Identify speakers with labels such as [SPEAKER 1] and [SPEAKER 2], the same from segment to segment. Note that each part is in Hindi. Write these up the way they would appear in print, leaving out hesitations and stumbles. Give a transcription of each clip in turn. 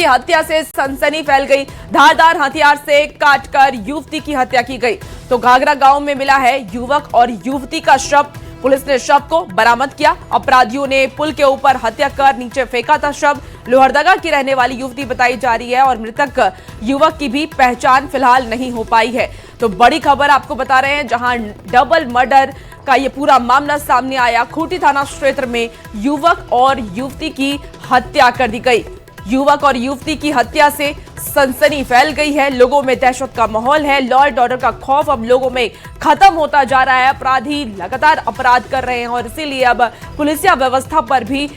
[SPEAKER 1] हत्या से सनसनी फैल गई। धारदार हथियार से काटकर युवती की हत्या की गई। तो घाघरा गांव में मिला है युवक और युवती का शव। पुलिस ने शव को बरामद किया। अपराधियों ने पुल के ऊपर हत्या कर नीचे फेंका था शव। लोहरदगा की रहने वाली युवती बताई जा रही है और मृतक युवक की भी पहचान फिलहाल नहीं हो पाई है। तो बड़ी खबर आपको बता रहे हैं, जहां डबल मर्डर का ये पूरा मामला सामने आया। खूंटी थाना क्षेत्र में युवक और युवती की हत्या कर दी गई। युवक और युवती की हत्या से सनसनी फैल गई है। लोगों में दहशत का माहौल है। लॉ एंड ऑर्डर का खौफ अब लोगों में खत्म होता जा रहा है। अपराधी लगातार अपराध कर रहे हैं और इसीलिए अब पुलिसिया व्यवस्था पर भी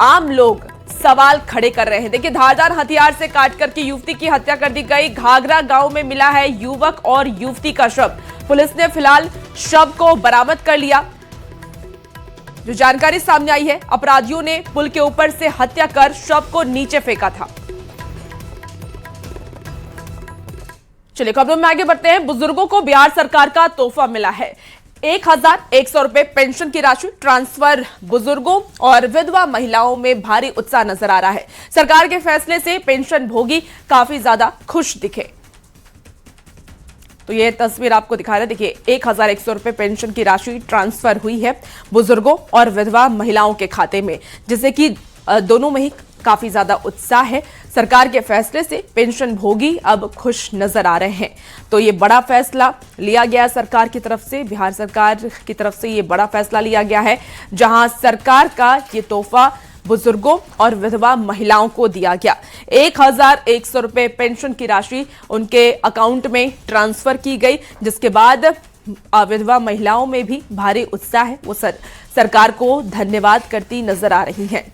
[SPEAKER 1] आम लोग सवाल खड़े कर रहे हैं। देखिए, धारदार हथियार से काटकर की युवती की हत्या कर दी गई। घाघरा गांव में मिला है युवक और युवती का शव। पुलिस ने फिलहाल शव को बरामद कर लिया। जो जानकारी सामने आई है, अपराधियों ने पुल के ऊपर से हत्या कर शव को नीचे फेंका था। चलिए खबरों में आगे बढ़ते हैं। बुजुर्गों को बिहार सरकार का तोहफा मिला है। 1,100 रुपए पेंशन की राशि ट्रांसफर। बुजुर्गों और विधवा महिलाओं में भारी उत्साह नजर आ रहा है। सरकार के फैसले से पेंशन भोगी काफी ज्यादा खुश दिखे। तो ये तस्वीर आपको दिखा रहे, देखिए 1,100 रुपए पेंशन की राशि ट्रांसफर हुई है बुजुर्गों और विधवा महिलाओं के खाते में, जिससे कि दोनों में ही काफी ज्यादा उत्साह है। सरकार के फैसले से पेंशन भोगी अब खुश नजर आ रहे हैं। तो ये बड़ा फैसला लिया गया सरकार की तरफ से, बिहार सरकार की तरफ से ये बड़ा फैसला लिया गया है, जहां सरकार का ये तोहफा बुजुर्गों और विधवा महिलाओं को दिया गया। 1,100 रुपए पेंशन की राशि उनके अकाउंट में ट्रांसफर की गई, जिसके बाद विधवा महिलाओं में भी भारी उत्साह है। वो सरकार को धन्यवाद करती नजर आ रही हैं।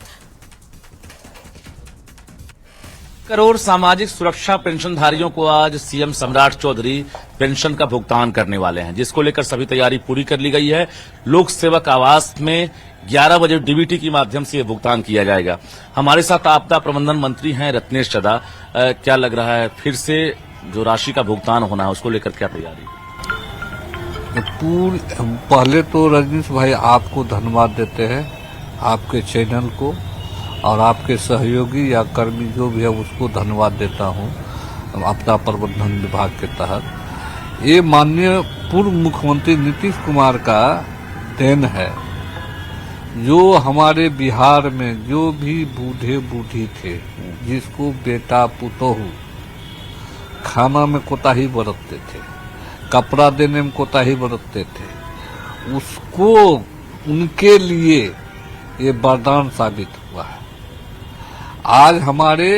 [SPEAKER 2] करोड़ सामाजिक सुरक्षा पेंशनधारियों को आज सीएम सम्राट चौधरी पेंशन का भुगतान करने वाले हैं, जिसको लेकर सभी तैयारी पूरी कर ली गई है। लोक सेवक आवास में 11 बजे डीबीटी के माध्यम से ये भुगतान किया जाएगा। हमारे साथ आपदा प्रबंधन मंत्री हैं रत्नेश चड्ढा। क्या लग रहा है, फिर से जो राशि का भुगतान होना है उसको लेकर क्या तैयारी?
[SPEAKER 3] पहले तो रजनीश भाई आपको धन्यवाद देते हैं, आपके चैनल को और आपके सहयोगी या कर्मी जो भी है उसको धन्यवाद देता हूं आपदा प्रबंधन विभाग के तहत। ये माननीय पूर्व मुख्यमंत्री नीतीश कुमार का देन है, जो हमारे बिहार में जो भी बूढ़े बूढ़ी थे, जिसको बेटा पुतोहू खाना में कोताही बरतते थे, कपड़ा देने में कोताही बरतते थे, उसको उनके लिए ये वरदान साबित हुआ है। आज हमारे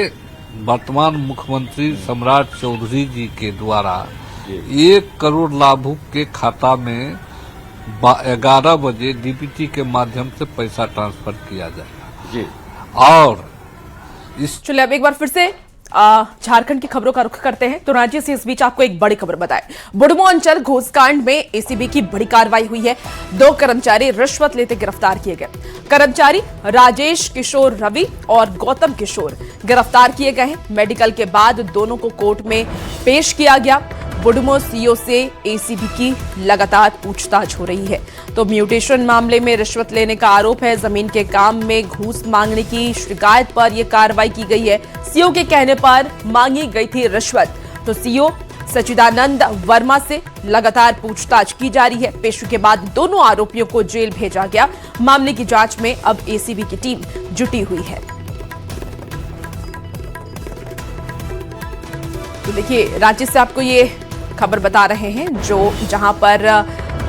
[SPEAKER 3] वर्तमान मुख्यमंत्री सम्राट चौधरी जी के द्वारा 1 करोड़ लाभुक के खाता में 11 बजे डीबीटी के माध्यम से पैसा ट्रांसफर किया जाएगा जी। और
[SPEAKER 1] चलिए अब एक बार फिर से झारखंड की खबरों का रुख करते हैं। तो राज्य से इस बीच आपको एक बड़ी खबर बताएं। बुढ़मू अंचल घूसकांड में एसीबी की बड़ी कार्रवाई हुई है। 2 कर्मचारी रिश्वत लेते गिरफ्तार किए गए। कर्मचारी राजेश किशोर रवि और गौतम किशोर गिरफ्तार किए गए हैं। मेडिकल के बाद दोनों को कोर्ट में पेश किया गया। बुढ़मू सीओ से एसीबी की लगातार पूछताछ हो रही है। तो म्यूटेशन मामले में रिश्वत लेने का आरोप है। जमीन के काम में घूस मांगने की शिकायत पर यह कार्रवाई की गई है। सीओ के कहने पर मांगी गई थी रिश्वत। तो सीओ सचिदानंद वर्मा से लगातार पूछताछ की जा रही है। पेशी के बाद दोनों आरोपियों को जेल भेजा गया। मामले की जांच में अब एसीबी की टीम जुटी हुई है। तो देखिए, राज्य से आपको ये खबर बता रहे हैं जहां पर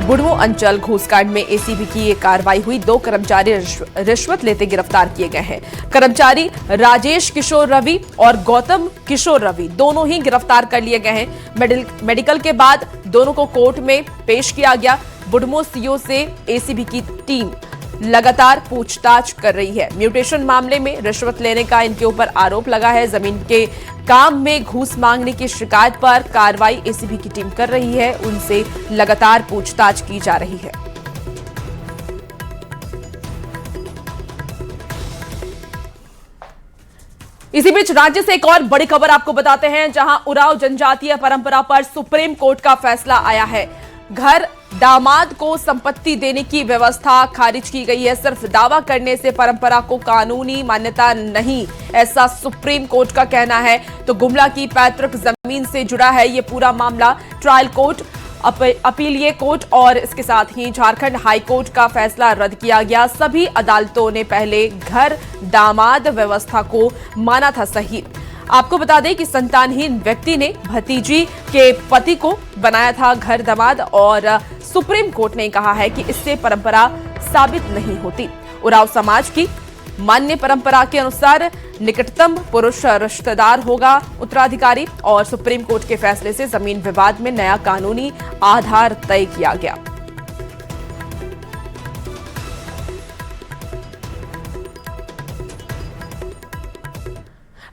[SPEAKER 1] बुढ़मू अंचल घूसकांड में एसीबी की ये कार्रवाई हुई। 2 कर्मचारी रिश्वत लेते गिरफ्तार किए गए हैं। कर्मचारी राजेश किशोर रवि और गौतम किशोर रवि दोनों ही गिरफ्तार कर लिए गए हैं। मेडिकल के बाद दोनों को कोर्ट में पेश किया गया। बुढ़मू सीओ से एसीबी की टीम लगातार पूछताछ कर रही है। म्यूटेशन मामले में रिश्वत लेने का इनके ऊपर आरोप लगा है। जमीन के काम में घूस मांगने की शिकायत पर कार्रवाई एसीबी की टीम कर रही है। उनसे लगातार पूछताछ की जा रही है। इसी बीच राज्य से एक और बड़ी खबर आपको बताते हैं, जहां उरांव जनजातीय परंपरा पर सुप्रीम कोर्ट का फैसला आया है। घर दामाद को संपत्ति देने की व्यवस्था खारिज की गई है। सिर्फ दावा करने से परंपरा को कानूनी मान्यता नहीं, ऐसा सुप्रीम कोर्ट का कहना है। तो गुमला की पैतृक जमीन से जुड़ा है ये पूरा मामला। ट्रायल कोर्ट, अपीलीय कोर्ट और इसके साथ ही झारखंड हाई कोर्ट का फैसला रद्द किया गया। सभी अदालतों ने पहले घर दामाद व्यवस्था को माना था सही। आपको बता दें कि संतानहीन व्यक्ति ने भतीजी के पति को बनाया था घर दामाद और सुप्रीम कोर्ट ने कहा है कि इससे परंपरा साबित नहीं होती। उरांव समाज की मान्य परंपरा के अनुसार निकटतम पुरुष रिश्तेदार होगा उत्तराधिकारी और सुप्रीम कोर्ट के फैसले से जमीन विवाद में नया कानूनी आधार तय किया गया।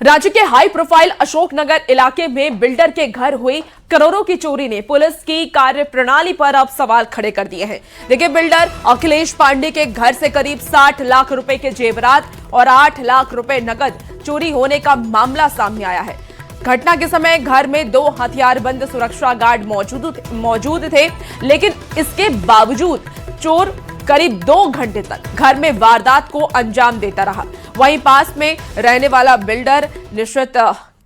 [SPEAKER 1] राज्य के हाई प्रोफाइल अशोकनगर इलाके में बिल्डर के घर हुई करोड़ों की चोरी ने पुलिस की कार्यप्रणाली पर अब सवाल खड़े कर दिए हैं। देखिए, बिल्डर अखिलेश पांडे के घर से करीब 60 लाख रुपए के जेवरात और 8 लाख रुपए नकद चोरी होने का मामला सामने आया है। घटना के समय घर में 2 हथियारबंद सुरक्षा गार्ड मौजूद थे, लेकिन इसके बावजूद चोर करीब 2 घंटे तक घर में वारदात को अंजाम देता रहा। वहीं पास में रहने वाला बिल्डर निश्चित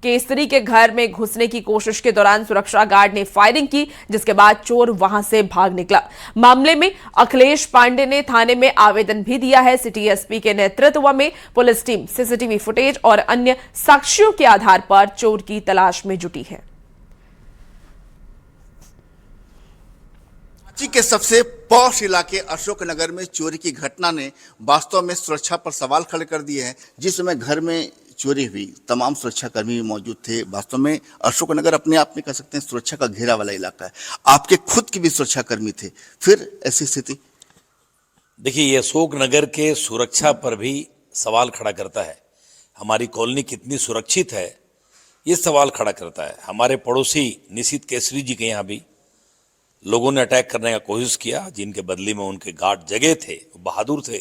[SPEAKER 1] केसरी के घर में घुसने की कोशिश के दौरान सुरक्षा गार्ड ने फायरिंग की, जिसके बाद चोर वहां से भाग निकला। मामले में अखिलेश पांडे ने थाने में आवेदन भी दिया है। सिटी एसपी के नेतृत्व में पुलिस टीम सीसीटीवी फुटेज और अन्य साक्ष्यों के आधार पर चोर की तलाश में जुटी है।
[SPEAKER 4] रांची के सबसे पॉश इलाके अशोकनगर में चोरी की घटना ने वास्तव में सुरक्षा पर सवाल खड़े कर दिए हैं। जिस समय घर में चोरी हुई तमाम सुरक्षाकर्मी मौजूद थे। वास्तव में अशोकनगर अपने आप में कह सकते हैं सुरक्षा का घेरा वाला इलाका है। आपके खुद के भी सुरक्षाकर्मी थे, फिर ऐसी स्थिति?
[SPEAKER 5] देखिए, ये अशोकनगर के सुरक्षा पर भी सवाल खड़ा करता है। हमारी कॉलोनी कितनी सुरक्षित है ये सवाल खड़ा करता है। हमारे पड़ोसी निशित केसरी जी के यहाँ भी लोगों ने अटैक करने का कोशिश किया, जिनके बदले में उनके गार्ड जगह थे, बहादुर थे,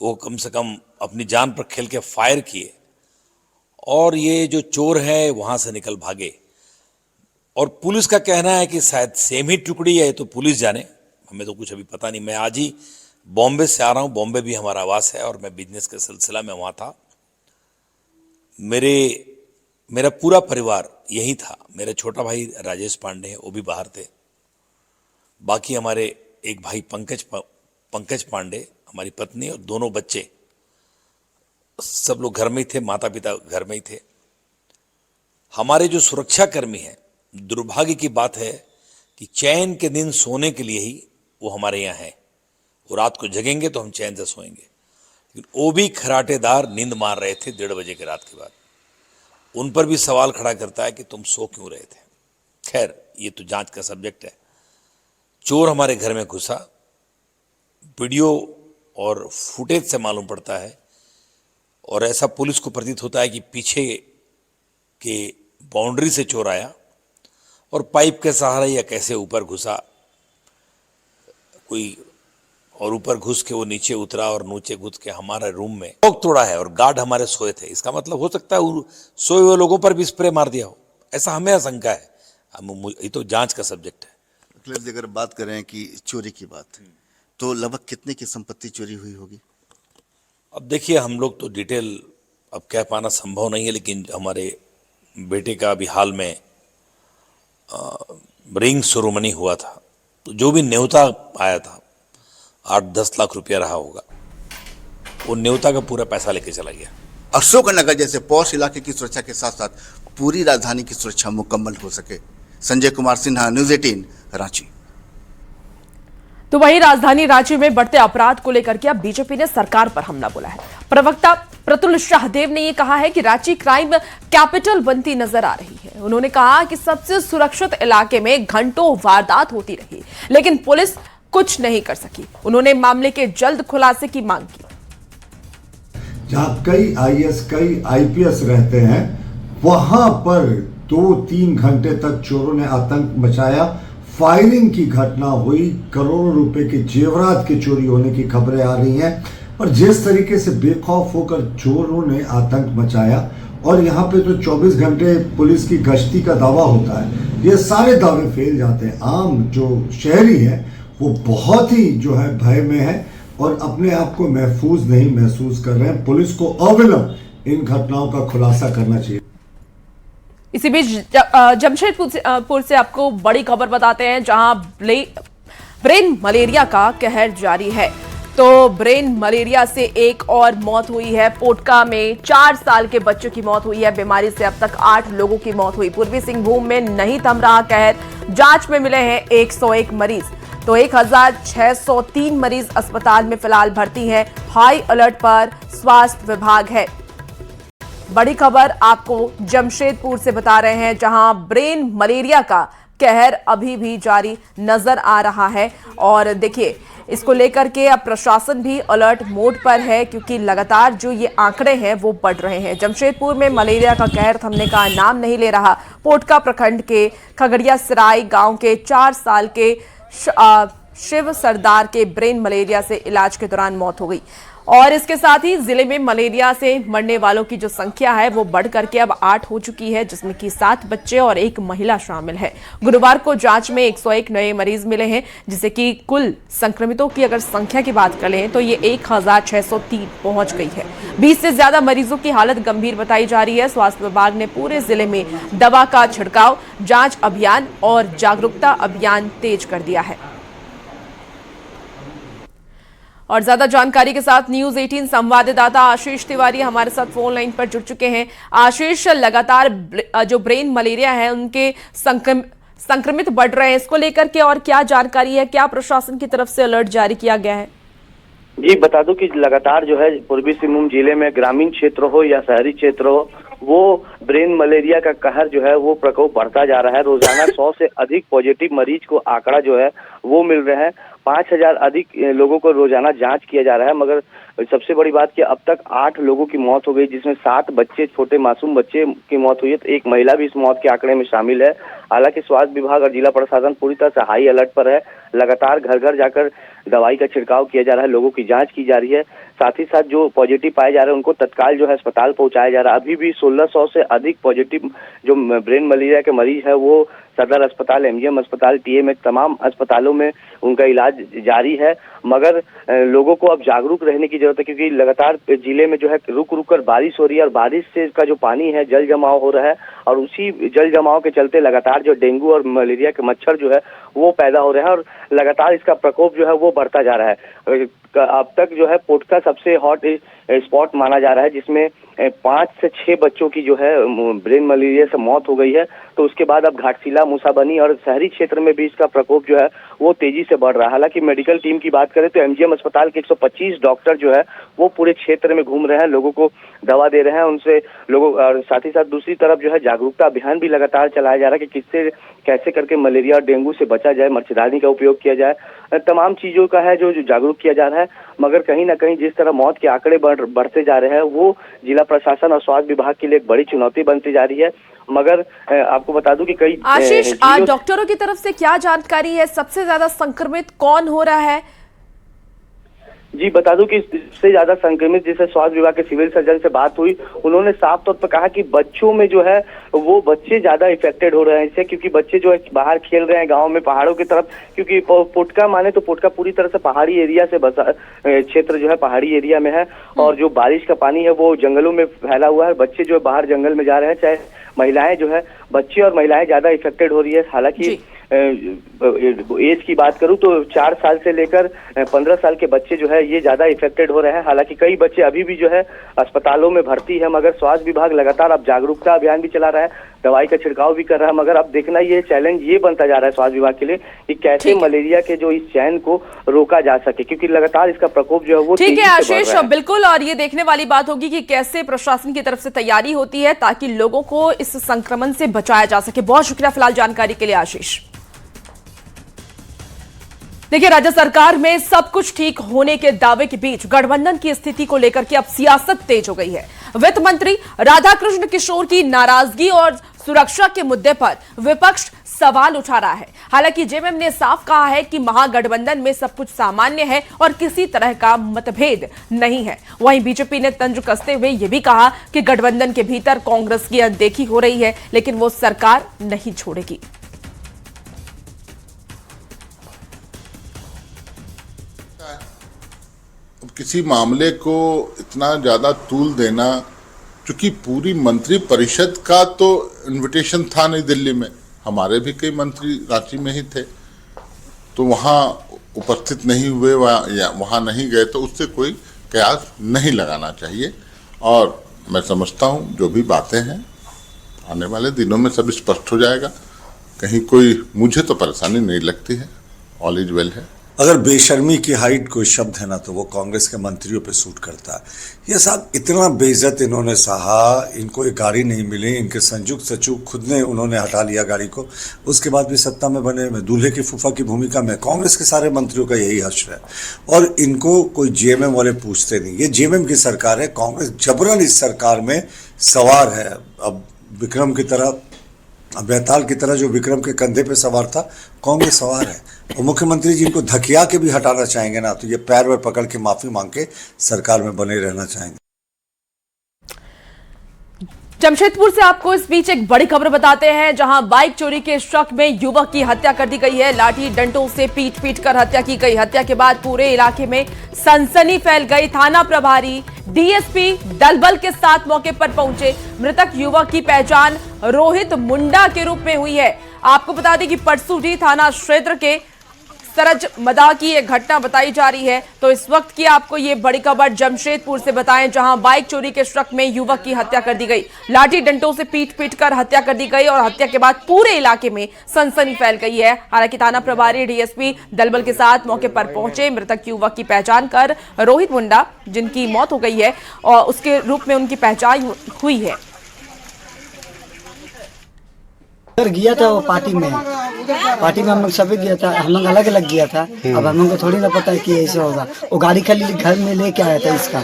[SPEAKER 5] वो कम से कम अपनी जान पर खेल के फायर किए और ये जो चोर है वहां से निकल भागे। और पुलिस का कहना है कि शायद सेम ही टुकड़ी है, तो पुलिस जाने, हमें तो कुछ अभी पता नहीं। मैं आज ही बॉम्बे से आ रहा हूँ, बॉम्बे भी हमारा आवास है और मैं बिजनेस के सिलसिला में वहाँ था। मेरा पूरा परिवार यही था। मेरा छोटा भाई राजेश पांडे है, वो भी बाहर थे। बाकी हमारे एक भाई पंकज पांडे, हमारी पत्नी और दोनों बच्चे, सब लोग घर में ही थे, माता पिता घर में ही थे। हमारे जो सुरक्षा कर्मी हैं, दुर्भाग्य की बात है कि चैन के दिन सोने के लिए ही वो हमारे यहाँ हैं। वो रात को जगेंगे तो हम चैन से सोएंगे, लेकिन वो भी खराटेदार नींद मार रहे थे 1:30 बजे के रात के बाद। उन पर भी सवाल खड़ा करता है कि तुम सो क्यों रहे थे। खैर, ये तो जांच का सब्जेक्ट है। चोर हमारे घर में घुसा, वीडियो और फुटेज से मालूम पड़ता है और ऐसा पुलिस को प्रतीत होता है कि पीछे के बाउंड्री से चोर आया और पाइप के सहारे या कैसे ऊपर घुसा कोई, और ऊपर घुस के वो नीचे उतरा और नीचे घुस के हमारे रूम में लॉक तोड़ा है और गार्ड हमारे सोए थे। इसका मतलब हो सकता है सोए हुए लोगों पर भी स्प्रे मार दिया हो, ऐसा हमें आशंका है। ये तो जांच का सब्जेक्ट है।
[SPEAKER 4] अगर बात करें कि चोरी की बात, तो लगभग कितने की संपत्ति चोरी हुई होगी?
[SPEAKER 5] अब देखिए, हम लोग तो डिटेल अब कह पाना संभव नहीं है, लेकिन हमारे बेटे का अभी हाल में रिंग सेरेमनी हुआ था, तो जो भी न्योता आया था 8-10 लाख रुपया रहा होगा, वो न्योता का पूरा पैसा लेके चला गया।
[SPEAKER 4] अशोकनगर जैसे पॉश इलाके की सुरक्षा के साथ साथ पूरी राजधानी की सुरक्षा मुकम्मल हो सके। संजय कुमार सिन्हा, न्यूज़ 18, रांची।
[SPEAKER 1] तो वहीं राजधानी रांची में बढ़ते अपराध को लेकर के अब बीजेपी ने सरकार पर हमला बोला है। प्रवक्ता प्रतुल शाहदेव ने यह कहा है कि रांची क्राइम कैपिटल बनती नजर आ रही है। उन्होंने कहा कि सबसे सुरक्षित इलाके में घंटों वारदात होती रही, लेकिन पुलिस कुछ नहीं कर सकी। उन्होंने मामले के जल्द खुलासे की मांग की।
[SPEAKER 6] जहां कई आईएएस, कई आईपीएस रहते हैं, वहां पर 2-3 घंटे तक चोरों ने आतंक मचाया। फायरिंग की घटना हुई, करोड़ों रुपए के जेवरात की चोरी होने की खबरें आ रही हैं। और जिस तरीके से बेखौफ होकर चोरों ने आतंक मचाया, और यहाँ पे तो 24 घंटे पुलिस की गश्ती का दावा होता है, ये सारे दावे फेल जाते हैं। आम जो शहरी हैं वो बहुत ही जो है भय में है और अपने आप को महफूज नहीं महसूस कर रहे हैं। पुलिस को अविलंब इन घटनाओं का खुलासा करना चाहिए।
[SPEAKER 1] इसी बीच जमशेदपुर से आपको बड़ी खबर बताते हैं, जहां ब्रेन मलेरिया का कहर जारी है। तो ब्रेन मलेरिया से एक और मौत हुई है। पोटका में 4 साल के बच्चे की मौत हुई है। बीमारी से अब तक 8 लोगों की मौत हुई। पूर्वी सिंहभूम में नहीं थम रहा कहर, जांच में मिले हैं 101 मरीज। तो 1603 मरीज अस्पताल में फिलहाल भर्ती हैं। हाई अलर्ट पर स्वास्थ्य विभाग है। बड़ी खबर आपको जमशेदपुर से बता रहे हैं, जहां ब्रेन मलेरिया का कहर अभी भी जारी नजर आ रहा है। और देखिए, इसको लेकर के अब प्रशासन भी अलर्ट मोड पर है, क्योंकि लगातार जो ये आंकड़े हैं वो बढ़ रहे हैं। जमशेदपुर में मलेरिया का कहर थमने का नाम नहीं ले रहा। पोटका प्रखंड के खगड़िया सराय गांव के 4 साल के शिव सरदार के ब्रेन मलेरिया से इलाज के दौरान मौत हो गई। और इसके साथ ही जिले में मलेरिया से मरने वालों की जो संख्या है वो बढ़ करके अब 8 हो चुकी है, जिसमें कि 7 बच्चे और 1 महिला शामिल है। गुरुवार को जांच में 101 नए मरीज मिले हैं, जिससे कि कुल संक्रमितों की अगर संख्या की बात करें तो ये 1603 पहुंच गई है। 20 से ज्यादा मरीजों की हालत गंभीर बताई जा रही है। स्वास्थ्य विभाग ने पूरे जिले में दवा का छिड़काव, जांच अभियान और जागरूकता अभियान तेज कर दिया है। और ज्यादा जानकारी के साथ न्यूज 18 संवाददाता आशीष तिवारी हमारे साथ फोन लाइन पर जुड़ चुके हैं। आशीष, लगातार जो ब्रेन मलेरिया है उनके संक्रमित बढ़ रहे हैं, इसको लेकर के और क्या जानकारी है? क्या प्रशासन की तरफ से अलर्ट जारी किया गया है?
[SPEAKER 7] जी बता दूं कि लगातार जो है पूर्वी सिंहभूम जिले में ग्रामीण क्षेत्र हो या शहरी क्षेत्र हो, वो ब्रेन मलेरिया का कहर जो है वो प्रकोप बढ़ता जा रहा है। रोजाना 100 से अधिक पॉजिटिव मरीज को आंकड़ा जो है वो मिल रहे हैं। 5000 अधिक लोगों को रोजाना जांच किया जा रहा है। मगर सबसे बड़ी बात कि अब तक 8 लोगों की मौत हो गई, जिसमें 7 बच्चे, छोटे मासूम बच्चे की मौत हुई है। तो एक महिला भी इस मौत के आंकड़े में शामिल है। हालांकि स्वास्थ्य विभाग और जिला प्रशासन पूरी तरह से हाई अलर्ट पर है। लगातार घर घर जाकर दवाई का छिड़काव किया जा रहा है, लोगों की जांच की जा रही है। साथ ही साथ जो पॉजिटिव पाए जा रहे हैं उनको तत्काल जो है अस्पताल पहुंचाया जा रहा है। अभी भी 1600 से अधिक पॉजिटिव जो ब्रेन मलेरिया के मरीज है वो सदर अस्पताल, एमजीएम अस्पताल, टीएमएच तमाम अस्पतालों में उनका इलाज जारी है। मगर लोगों को अब जागरूक रहने की जरूरत है, क्योंकि लगातार जिले में जो है रुक रुक कर बारिश हो रही है और बारिश से का जो पानी है जल जमाव हो रहा है और उसी जल जमाव के चलते लगातार जो डेंगू और मलेरिया के मच्छर जो है वो पैदा हो रहे हैं और लगातार इसका प्रकोप जो है वो बढ़ता जा रहा है। अब तक जो है पोटका सबसे हॉट स्पॉट माना जा रहा है, जिसमें 5 से 6 बच्चों की जो है ब्रेन मलेरिया से मौत हो गई है। तो उसके बाद अब घाटशिला, मूसाबनी और शहरी क्षेत्र में भी इसका प्रकोप जो है वो तेजी से बढ़ रहा है। हालांकि मेडिकल टीम की बात करें तो एमजीएम अस्पताल के 125 डॉक्टर जो है वो पूरे क्षेत्र में घूम रहे हैं, लोगों को दवा दे रहे हैं, उनसे लोगों और साथ ही साथ दूसरी तरफ जो है जागरूकता अभियान भी लगातार चलाया जा रहा है कि किससे कैसे करके मलेरिया और डेंगू से बचा जाए, मच्छरदानी का उपयोग किया जाए। तमाम चीजों का है जो जागरूक किया जा रहा है। मगर कहीं ना कहीं जिस तरह मौत के आंकड़े बढ़ते जा रहे हैं वो जिला प्रशासन और स्वास्थ्य विभाग के लिए एक बड़ी चुनौती बनती जा रही है। मगर आपको बता दूं कि कई
[SPEAKER 1] आशीष, डॉक्टरों की तरफ से क्या जानकारी है? सबसे ज्यादा संक्रमित कौन हो रहा है?
[SPEAKER 7] जी बता दूं कि सबसे ज्यादा संक्रमित, जैसे स्वास्थ्य विभाग के सिविल सर्जन से बात हुई, उन्होंने साफ तौर पर कहा कि बच्चों में जो है वो बच्चे ज्यादा इफेक्टेड हो रहे हैं इससे, क्योंकि बच्चे जो है बाहर खेल रहे हैं गांव में, पहाड़ों की तरफ, क्योंकि पोटका माने तो पोटका पूरी तरह से पहाड़ी एरिया से बसा क्षेत्र जो है पहाड़ी एरिया में है और जो बारिश का पानी है वो जंगलों में फैला हुआ है। बच्चे जो है बाहर जंगल में जा रहे हैं, चाहे महिलाएं जो है, बच्चे और महिलाएं ज्यादा इफेक्टेड हो रही है। हालांकि एज की बात करूं तो 4 साल से लेकर 15 साल के बच्चे जो है ये ज्यादा इफेक्टेड हो रहे हैं। हालांकि कई बच्चे अभी भी जो है अस्पतालों में भर्ती है, मगर स्वास्थ्य विभाग लगातार अब जागरूकता अभियान भी चला रहा है, दवाई का छिड़काव भी कर रहा है। मगर अब देखना ये चैलेंज ये बनता जा रहा है स्वास्थ्य विभाग के लिए कि कैसे मलेरिया के जो इस चैन को रोका जा सके, क्योंकि लगातार इसका प्रकोप जो है वो
[SPEAKER 1] ठीक है आशीष, बिल्कुल। और ये देखने वाली बात होगी कि कैसे प्रशासन की तरफ से तैयारी होती है ताकि लोगों को इस संक्रमण से बचाया जा सके। बहुत शुक्रिया फिलहाल जानकारी के लिए आशीष। देखिए, राज्य सरकार में सब कुछ ठीक होने के दावे के बीच गठबंधन की स्थिति को लेकर के अब सियासत तेज हो गई है। वित्त मंत्री राधाकृष्ण किशोर की नाराजगी और सुरक्षा के मुद्दे पर विपक्ष सवाल उठा रहा है। हालांकि जेएमएम ने साफ कहा है कि महागठबंधन में सब कुछ सामान्य है और किसी तरह का मतभेद नहीं है। वहीं बीजेपी ने तंज कसते हुए यह भी कहा कि गठबंधन के भीतर कांग्रेस की अनदेखी हो रही है, लेकिन वो सरकार नहीं छोड़ेगी।
[SPEAKER 8] किसी मामले को इतना ज़्यादा तूल देना, क्योंकि पूरी मंत्री परिषद का तो इनविटेशन था नई दिल्ली में, हमारे भी कई मंत्री रांची में ही थे, तो वहाँ उपस्थित नहीं हुए या वहाँ नहीं गए, तो उससे कोई कयास नहीं लगाना चाहिए। और मैं समझता हूँ जो भी बातें हैं आने वाले दिनों में सब स्पष्ट हो जाएगा। कहीं कोई, मुझे तो परेशानी नहीं लगती है, ऑल इज वेल है।
[SPEAKER 6] अगर बेशर्मी की हाइट कोई शब्द है ना तो वो कांग्रेस के मंत्रियों पे सूट करता है। ये साहब इतना बेइज्जत इन्होंने सहा, इनको एक गाड़ी नहीं मिली, इनके संयुक्त सचिव खुद ने उन्होंने हटा लिया गाड़ी को, उसके बाद भी सत्ता में बने में दूल्हे की फूफा की भूमिका में कांग्रेस के सारे मंत्रियों का यही हश्र है। और इनको कोई जेएमएम वाले पूछते नहीं, ये जेएमएम की सरकार है, कांग्रेस जबरन इस सरकार में सवार है। अब विक्रम की तरह, बेताल की तरह जो विक्रम के कंधे पे सवार था, कांग्रेस सवार है। और मुख्यमंत्री जी इनको धकिया के भी हटाना चाहेंगे ना तो ये पैर वैर पकड़ के माफी मांग के सरकार में बने रहना चाहेंगे।
[SPEAKER 1] जमशेदपुर से आपको इस बीच एक बड़ी खबर बताते हैं, जहां बाइक चोरी के शक में युवक की हत्या कर दी गई है। लाठी डंडों से पीट कर हत्या की गई। हत्या के बाद पूरे इलाके में सनसनी फैल गई। थाना प्रभारी डीएसपी दलबल के साथ मौके पर पहुंचे। मृतक युवक की पहचान रोहित मुंडा के रूप में हुई है। आपको बता दें कि परसूडी थाना क्षेत्र के सरज मदा की एक घटना बताई जा रही है। तो इस वक्त की आपको ये बड़ी खबर जमशेदपुर से बताएं, जहां बाइक चोरी के शक में युवक की हत्या कर दी गई। लाठी डंडों से पीट कर हत्या कर दी गई और हत्या के बाद पूरे इलाके में सनसनी फैल गई है। हालांकि थाना प्रभारी डीएसपी दलबल के साथ मौके पर पहुंचे। मृतक युवक की पहचान कर रोहित मुंडा, जिनकी मौत हो गई है, और उसके रूप में उनकी पहचान हुई है।
[SPEAKER 9] सर गया था वो पार्टी में हम लोग सभी गया था, हम लोग अलग अलग गया था। अब हम लोग को थोड़ी ना पता है कि ऐसा होगा। वो गाड़ी खाली घर में लेके आया था, इसका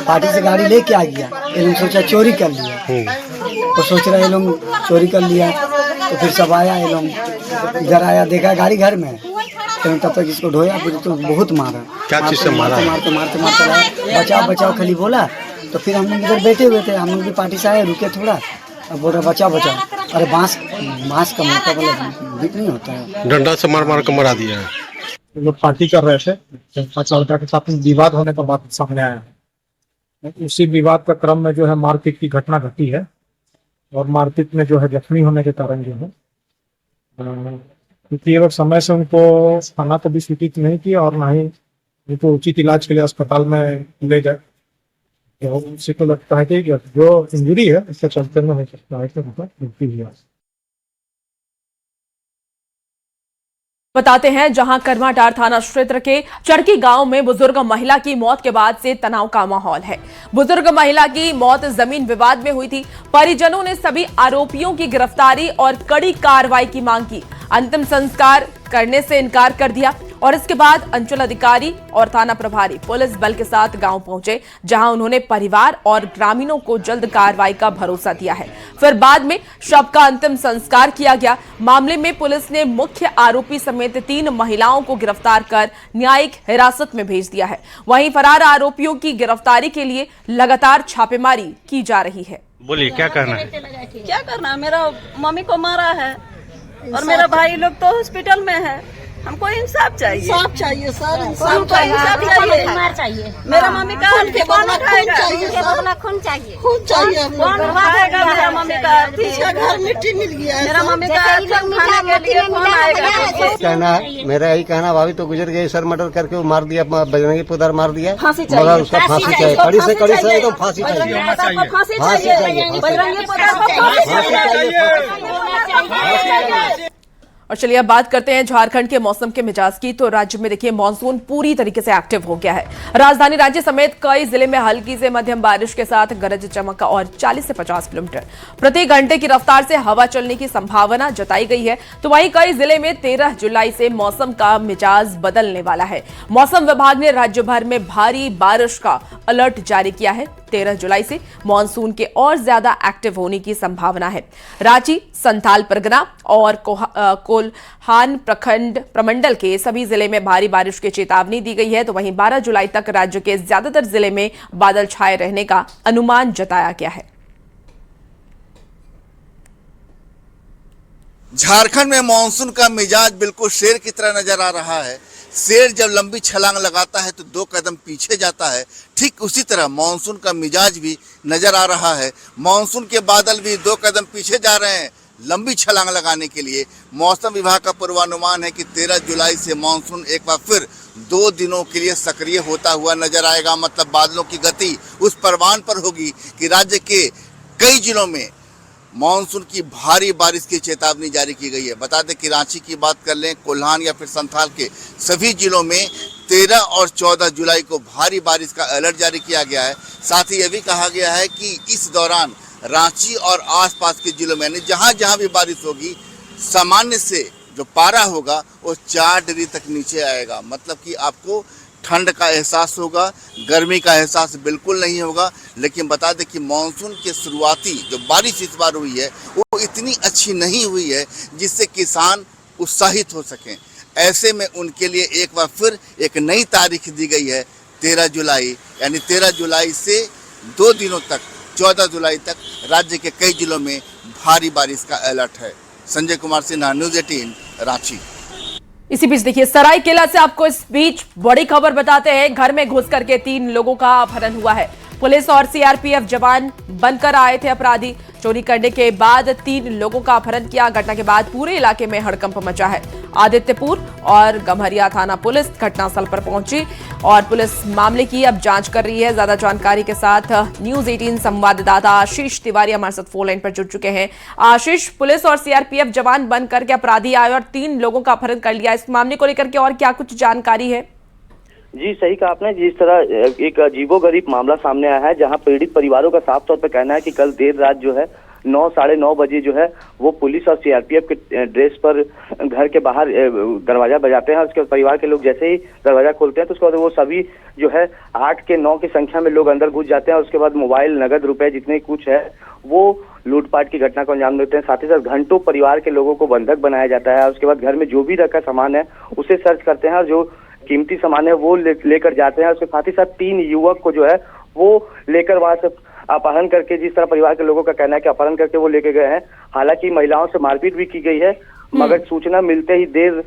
[SPEAKER 9] पार्टी से गाड़ी लेके आ गया। ये लोग सोचा चोरी कर लिया, वो सोच रहा है ये लोग चोरी कर लिया। तो फिर सब आया, ये लोग इधर आया, देखा गाड़ी घर में, तो तब तक इसको ढोया, फिर तो बहुत मारा। क्या चीज से मारा? मारते बचाओ बचाओ खाली बोला। तो फिर हम लोग इधर बैठे हुए थे, हम लोग भी पार्टी से आए, रुके थोड़ा, अब बोल रहे बचाओ बचाओ। अरे बांस का मुक्का वाला बीट नहीं होता है, डंडा से मार के मरा दिया है।
[SPEAKER 10] लोग पार्टी कर रहे थे, लड़का के साथ विवाद होने का बात सामने आया है। उसी विवाद का क्रम में जो है मारपीट की घटना घटी है और मारपीट में जो है जख्मी होने के कारण जो है, क्योंकि लोग समय से उनको थाना को भी सूचित नहीं किया और ना ही उनको उचित इलाज के लिए अस्पताल में ले जाए। उसी को लगता है कि जो इंजरी है इसके चलते में हो सकता है कि मृत्यु हुई है।
[SPEAKER 1] बताते हैं, जहां करमाटार थाना क्षेत्र के चड़की गांव में बुजुर्ग महिला की मौत के बाद से तनाव का माहौल है। बुजुर्ग महिला की मौत जमीन विवाद में हुई थी। परिजनों ने सभी आरोपियों की गिरफ्तारी और कड़ी कार्रवाई की मांग की। अंतिम संस्कार करने से इनकार कर दिया और इसके बाद अंचल अधिकारी और थाना प्रभारी पुलिस बल के साथ गांव पहुंचे, जहां उन्होंने परिवार और ग्रामीणों को जल्द कार्रवाई का भरोसा दिया है। फिर बाद में शव का अंतिम संस्कार किया गया। मामले में पुलिस ने मुख्य आरोपी समेत 3 महिलाओं को गिरफ्तार कर न्यायिक हिरासत में भेज दिया है। वहीं फरार आरोपियों की गिरफ्तारी के लिए लगातार छापेमारी की जा रही है।
[SPEAKER 11] बोलिए क्या करना है?
[SPEAKER 12] क्या करना, मेरा मम्मी को मारा है और मेरा भाई लोग तो हॉस्पिटल में है। हमको इंसाफ चाहिए, इंसाफ चाहिए सर, इंसाफ चाहिए। मेरा मम्मी का खून उठाएगा, खून चाहिए, कौन उठाएगा मेरा मम्मी का? घर मिट्टी मिल गया, मेरा मम्मी का खाने के लिए कौन आएगा?
[SPEAKER 11] कहना है मेरा यही कहना, भाभी तो गुजर गई सर, मर्डर करके वो मार दिया, बजरंगी पुत्र मार दिया, मगर उसका फांसी चाहिए, कड़ी से कड़ी से एकदम फांसी चाहिए, फांसी चाहिए, बजरंगी पुत्र को फांसी चाहिए।
[SPEAKER 1] और चलिए अब बात करते हैं झारखंड के मौसम के मिजाज की। तो राज्य में देखिए मानसून पूरी तरीके से एक्टिव हो गया है। राजधानी राज्य समेत कई जिले में हल्की से मध्यम बारिश के साथ गरज चमक और 40 से 50 किलोमीटर प्रति घंटे की रफ्तार से हवा चलने की संभावना जताई गई है। तो वहीं कई जिले में 13 जुलाई से मौसम का मिजाज बदलने वाला है। मौसम विभाग ने राज्य भर में भारी बारिश का अलर्ट जारी किया है। 13 जुलाई से मानसून के और ज्यादा एक्टिव होने की संभावना है। रांची, संथाल परगना और कोल्हान प्रमंडल के सभी जिले में भारी बारिश की चेतावनी दी गई है। तो वहीं 12 जुलाई तक राज्य के ज्यादातर जिले में बादल छाए रहने का अनुमान जताया गया है।
[SPEAKER 4] झारखंड में मानसून का मिजाज बिल्कुल शेर की तरह नजर आ रहा है। शेर जब लंबी छलांग लगाता है तो 2 कदम पीछे जाता है, ठीक उसी तरह मानसून का मिजाज भी नजर आ रहा है। मानसून के बादल भी 2 कदम पीछे जा रहे हैं लंबी छलांग लगाने के लिए। मौसम विभाग का पूर्वानुमान है कि 13 जुलाई से मानसून एक बार फिर 2 दिनों के लिए सक्रिय होता हुआ नजर आएगा। मतलब बादलों की गति उस परवान पर होगी कि राज्य के कई जिलों में मानसून की भारी बारिश की चेतावनी जारी की गई है। बता दें कि रांची की बात कर लें, कोल्हान या फिर संथाल के सभी जिलों में 13 और 14 जुलाई को भारी बारिश का अलर्ट जारी किया गया है। साथ ही यह भी कहा गया है कि इस दौरान रांची और आसपास के जिलों में यानी जहां जहां भी बारिश होगी, सामान्य से जो पारा होगा वो 4 डिग्री तक नीचे आएगा। मतलब कि आपको ठंड का एहसास होगा, गर्मी का एहसास बिल्कुल नहीं होगा। लेकिन बता दें कि मानसून के शुरुआती जो बारिश इस बार हुई है वो इतनी अच्छी नहीं हुई है जिससे किसान उत्साहित हो सकें। ऐसे में उनके लिए एक बार फिर एक नई तारीख दी गई है 13 जुलाई, यानी 13 जुलाई से 2 दिनों तक 14 जुलाई तक राज्य के कई जिलों में भारी बारिश का अलर्ट है। संजय कुमार सिन्हा, न्यूज़ 18 रांची।
[SPEAKER 1] इसी बीच देखिए सरायकेला से आपको इस बीच बड़ी खबर बताते हैं। घर में घुस करके 3 लोगों का अपहरण हुआ है। पुलिस और सीआरपीएफ जवान बनकर आए थे अपराधी। चोरी करने के बाद 3 लोगों का अपहरण किया। घटना के बाद पूरे इलाके में हड़कंप मचा है। आदित्यपुर और गम्हरिया थाना पुलिस घटनास्थल पर पहुंची और पुलिस मामले की अब जांच कर रही है। ज्यादा जानकारी के साथ न्यूज़ 18 संवाददाता आशीष तिवारी हमारे साथ फोन लाइन पर जुड़ चुके हैं। आशीष, पुलिस और सीआरपीएफ जवान बनकर के अपराधी आए और 3 लोगों का अपहरण कर लिया। इस मामले को लेकर के और क्या कुछ जानकारी है?
[SPEAKER 7] जी सही कहा आपने। जिस तरह एक अजीबोगरीब मामला सामने आया है, जहां पीड़ित परिवारों का साफ तौर पर कहना है कि कल देर रात जो है 9 साढ़े 9 बजे जो है वो पुलिस और सीआरपीएफ के ड्रेस पर घर के बाहर दरवाजा बजाते हैं और उसके परिवार के लोग जैसे ही दरवाजा खोलते हैं तो उसके बाद वो सभी जो है 8 के 9 की संख्या में लोग अंदर घुस जाते हैं और उसके बाद मोबाइल, नगद, रुपए जितने कुछ है वो लूटपाट की घटना को अंजाम देते हैं। साथ ही साथ घंटों परिवार के लोगों को बंधक बनाया जाता है। उसके बाद घर में जो भी रखा सामान है उसे सर्च करते हैं और जो कीमती सामान है वो लेकर जाते हैं। उसके साथ ही साथ 3 युवक को जो है वो लेकर वहां से अपहरण करके, जिस तरह परिवार के लोगों का कहना है कि अपहरण करके वो लेके गए हैं। हालांकि महिलाओं से मारपीट भी की गई है, मगर सूचना मिलते ही देर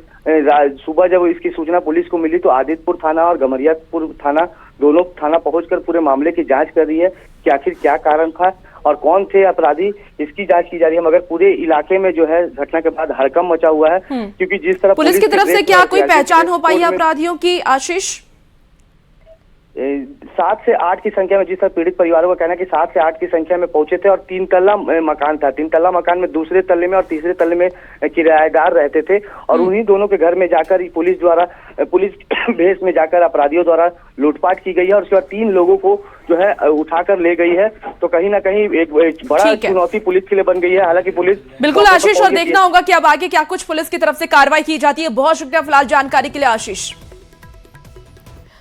[SPEAKER 7] सुबह जब इसकी सूचना पुलिस को मिली तो आदित्यपुर थाना और गम्हरियापुर थाना दोनों थाना पहुंचकर पूरे मामले की जांच कर रही है कि आखिर क्या कारण था और कौन थे अपराधी, इसकी जांच की जा रही है। मगर पूरे इलाके में जो है घटना के बाद हड़कंप मचा हुआ है, क्योंकि जिस तरह
[SPEAKER 1] पुलिस की तरफ से क्या कोई पहचान हो पाई है अपराधियों की? आशीष,
[SPEAKER 7] 7 से 8 की संख्या में, जिस तरह पीड़ित परिवारों का कहना है कि 7 से 8 की संख्या में पहुंचे थे और 3 तल्ला मकान था। 3 तल्ला मकान में दूसरे तल्ले में और तीसरे तल्ले में किराएदार रहते थे और उन्हीं दोनों के घर में जाकर पुलिस भेष में जाकर अपराधियों द्वारा लूटपाट की गई है और उसके बाद 3 लोगों को जो है उठाकर ले गई है। तो कहीं ना कहीं एक बड़ा चुनौती पुलिस के लिए बन गई है। हालांकि पुलिस
[SPEAKER 1] बिल्कुल आशीष, और देखना होगा कि अब आगे क्या कुछ पुलिस की तरफ से कार्रवाई की जाती है। बहुत शुक्रिया फिलहाल जानकारी के लिए आशीष।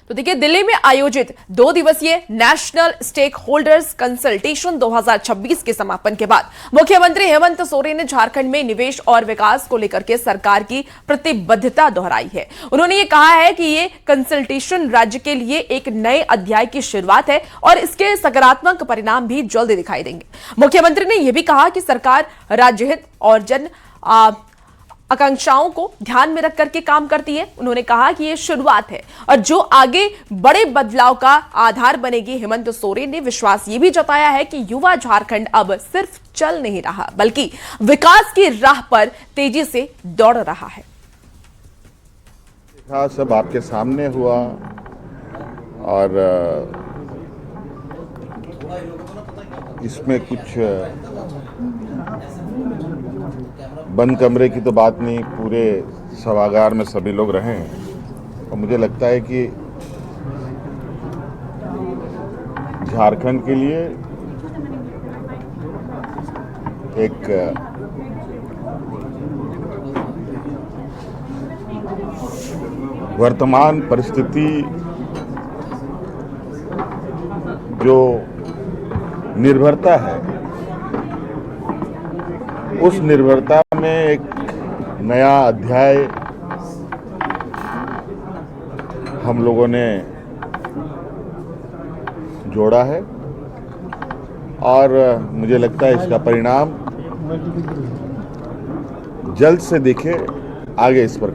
[SPEAKER 1] तो देखिए, दिल्ली में आयोजित 2 दिवसीय नेशनल स्टेक होल्डर्स कंसल्टेशन 2026 के समापन के बाद मुख्यमंत्री हेमंत सोरेन ने झारखंड में निवेश और विकास को लेकर के सरकार की प्रतिबद्धता दोहराई है। उन्होंने ये कहा है कि ये कंसल्टेशन राज्य के लिए एक नए अध्याय की शुरुआत है और इसके सकारात्मक परिणाम भी जल्द दिखाई देंगे। मुख्यमंत्री ने यह भी कहा कि सरकार राज्य हित और जन आकांक्षाओं को ध्यान में रख करके काम करती है। उन्होंने कहा कि यह शुरुआत है और जो आगे बड़े बदलाव का आधार बनेगी। हेमंत सोरेन ने विश्वास ये भी जताया है कि युवा झारखंड अब सिर्फ चल नहीं रहा बल्कि विकास की राह पर तेजी से दौड़ रहा है।
[SPEAKER 8] सब आपके सामने हुआ और इसमें कुछ बंद कमरे की तो बात नहीं, पूरे सभागार में सभी लोग रहे हैं और मुझे लगता है कि झारखंड के लिए एक वर्तमान परिस्थिति जो निर्भरता है, उस निर्भरता में एक नया अध्याय हम लोगों ने जोड़ा है और मुझे लगता है इसका परिणाम जल्द से दिखे। आगे इस पर